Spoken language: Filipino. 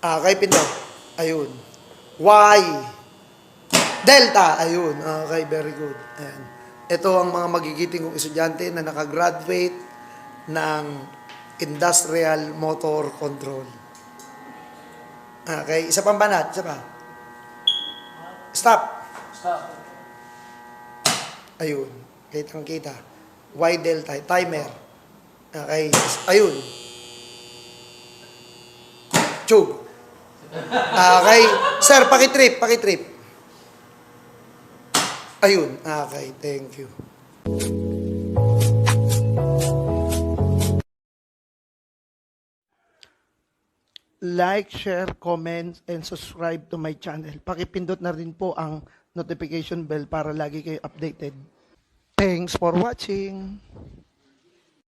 Okay, pindot. Ayun. Y. Delta. Ayun. Okay, very good. Ayan. Ito ang mga magigiting kong estudyante na nakagraduate ng Industrial Motor Control. Okay, isa pang banat. Isa pa. Stop. Stop. Ayun. Kitang-kita. Y delta. Timer. Okay. Ayun. Chug. Okay. Sir, pakitrip. Pakitrip. Ayun. Okay. Thank you. Like, share, comment, and subscribe to my channel. Pakipindot na rin po ang notification bell para lagi kayo updated. Thanks for watching.